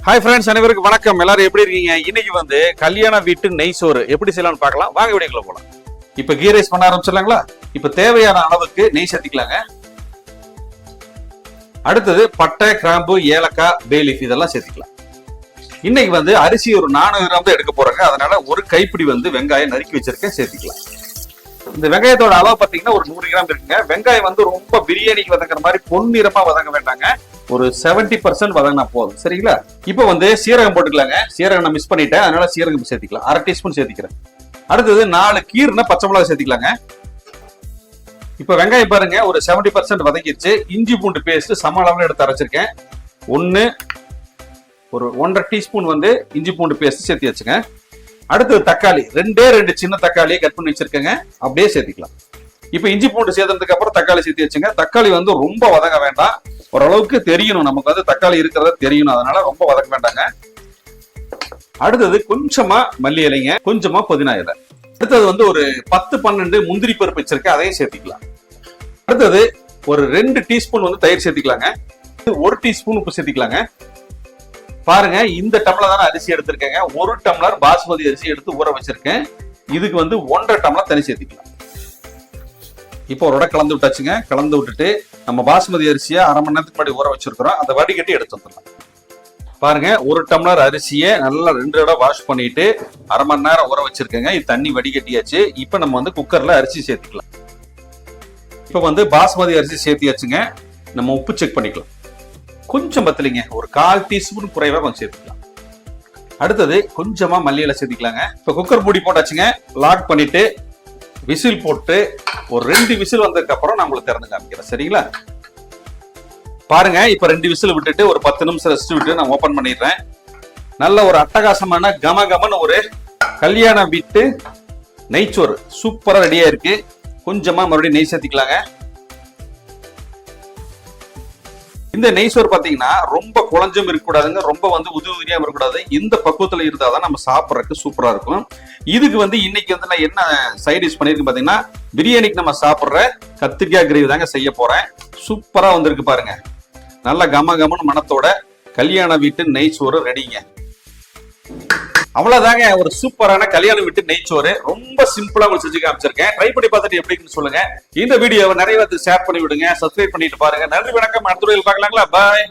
Hi friends, அனைவருக்கும் வணக்கம். எல்லாரும் எப்படி இருக்கீங்க? இன்னைக்கு வந்து கல்யாண வீட்டு நெய் சோறு எப்படி செய்யலாம்னு பார்க்கலாம். வாங்க வீடியோக்குள்ள போலாம். இப்ப கீ ரைஸ் பண்ண ஆரம்பிச்சிடலாங்களா? இப்ப தேவையான அளவுக்கு நெய் சேர்த்திக்கலாங்க. அடுத்தது பட்டை, கிராம்பு, ஏலக்காய், பே லீஃப் இதெல்லாம் சேர்த்திக்கலாம். இன்னைக்கு வந்து அரிசி ஒரு 400 கிராம் தான் எடுக்க போறாங்க. அதனால ஒரு கைப்பிடி வந்து வெங்காயம் நறுக்கி வச்சிருக்கேன், சேர்த்திக்கலாம். இந்த வெங்காயத்தோட அளவு பாத்தீங்கன்னா ஒரு 100 கிராம் இருக்குங்க. வெங்காயம் வந்து ரொம்ப பிரியாணிக்கு வதங்குற மாதிரி பொன்னிறமா வதங்க வேண்டாங்க. ஒரு 70% வதங்கினா போதும், சரிங்களா? இப்ப வந்து சீரகம் போட்டுக்கலாங்க. சீரகம் நான் மிஸ் பண்ணிட்டேன், அதனால சீரகம் சேர்த்திக்கலாம். 1/2 டீஸ்பூன் சேர்த்திக்கிறேன். அடுத்தது 4 கீரைனா பச்சை மிளகாய் சேர்த்திக்கலாங்க. இப்ப வெங்காயம் பாருங்க ஒரு 70% வதங்கிடுச்சு. இஞ்சி பூண்டு பேஸ்ட் சம அளவுல எடுத்து அரைச்சிருக்கேன். ஒரு 1.5 டீஸ்பூன் வந்து இஞ்சி பூண்டு பேஸ்ட் சேர்த்தி வச்சுங்க. அடுத்தது தக்காளி, 2 சின்ன தக்காளியை கட் பண்ணி வச்சிருக்கேங்க, அப்படியே சேர்த்திக்கலாம். இப்ப இஞ்சி பூண்டு சேர்த்ததுக்கு அப்புறம் தக்காளி சேர்த்து வச்சுங்க. தக்காளி வந்து ரொம்ப வதங்க வேண்டாம், ஓரளவுக்கு தெரியணும், நமக்கு வந்து தக்காளி இருக்கிறத தெரியணும், அதனால ரொம்ப வதக்க வேண்டாங்க. அடுத்தது கொஞ்சமா மல்லி இலைங்க, கொஞ்சமா புதினா இலை. அடுத்தது வந்து ஒரு 10-12 முந்திரி பருப்பு வச்சிருக்கேன், அதையும் சேர்த்திக்கலாம். அடுத்தது ஒரு 2 டீஸ்பூன் வந்து தயிர் சேர்த்திக்கலாங்க. 1 டீஸ்பூன் உப்பு சேர்த்திக்கலாங்க. பாருங்க, இந்த டம்ளர் தானே அரிசி எடுத்திருக்கேங்க. 1 டம்ளர் பாஸ்மதி அரிசி எடுத்து ஊற வச்சிருக்கேன். இதுக்கு வந்து 1.5 டம்ளர் தண்ணி சேர்த்திக்கலாம். இப்போ ஒரு கலந்து விட்டாச்சுங்க. கலந்து விட்டுட்டு நம்ம பாஸ்மதி அரிசியை 1/2 மணி நேரத்துக்கு முன்னாடி ஊற வச்சிருக்கிறோம், அதை வடிகட்டி எடுத்து வந்துடலாம். பாருங்க, 1 டம்ளர் அரிசியை நல்லா 2 தடவை வாஷ் பண்ணிட்டு 1/2 மணி நேரம் ஊற வச்சிருக்கேங்க. இது தண்ணி வடிகட்டியாச்சு. இப்போ நம்ம வந்து குக்கர்ல அரிசி சேர்த்துக்கலாம். இப்போ வந்து பாஸ்மதி அரிசி சேர்த்தியாச்சுங்க. நம்ம உப்பு செக் பண்ணிக்கலாம். கொஞ்சம் பத்தலைங்க, ஒரு 1/4 டீஸ்பூன் குறைவா கொஞ்சம் சேர்த்துக்கலாம். அடுத்தது கொஞ்சமா மல்லி இலை சேர்த்திக்கலாங்க. இப்போ குக்கர் மூடி போட்டாச்சுங்க. லாக் பண்ணிட்டு விசில் போட்டு ஒரு 2 விசில் வந்ததுக்கு அப்புறம் நான் உங்களுக்கு திறந்து காமிக்கிறேன், சரிங்களா? பாருங்க, இப்ப 2 விசில் விட்டுட்டு ஒரு 10 நிமிஷம் ரெஸ்ட் விட்டு நான் ஓபன் பண்ணிடுறேன். நல்ல ஒரு அட்டகாசமான கமகமன்னு ஒரு கல்யாண வீட்டு நெய்ச்சோறு சூப்பரா ரெடியா இருக்கு. கொஞ்சமா மறுபடியும் நெய் சேர்த்திக்கலாங்க. இந்த நெய் சோறு பாத்தீங்கன்னா ரொம்ப குழஞ்சும் இருக்கக்கூடாதுங்க, ரொம்ப வந்து உதிரியா இருக்கக்கூடாது. இந்த பக்குவத்துல இருந்தாதான் நம்ம சாப்பிட்றதுக்கு சூப்பரா இருக்கும். இதுக்கு வந்து இன்னைக்கு வந்து நான் என்ன சைட் டிஷ் பண்ணிருக்கேன் பாத்தீங்கன்னா, பிரியாணிக்கு நம்ம சாப்பிட்ற கத்திரிக்காய் கிரேவி தாங்க செய்ய போறேன். சூப்பரா வந்திருக்கு பாருங்க. நல்ல கமகமன்னு மனத்தோட கல்யாண வீட்டு நெய் சோறு ரெடிங்க. அவ்வளவுதாங்க, ஒரு சூப்பரான கல்யாண வீட்டு நெய்ச்சோறு. ரொம்ப சிம்பிளா உங்களுக்கு செஞ்சு காமிச்சிருக்கேன். ட்ரை பண்ணி பார்த்துட்டு எப்படின்னு சொல்லுங்க. இந்த வீடியோவை நிறைய பேருக்கு ஷேர் பண்ணி விடுங்க. சப்ஸ்கிரைப் பண்ணிட்டு பாருங்க. நன்றி, வணக்கம். அடுத்த வீடியோவில் பார்க்கலாங்களா? பாய்.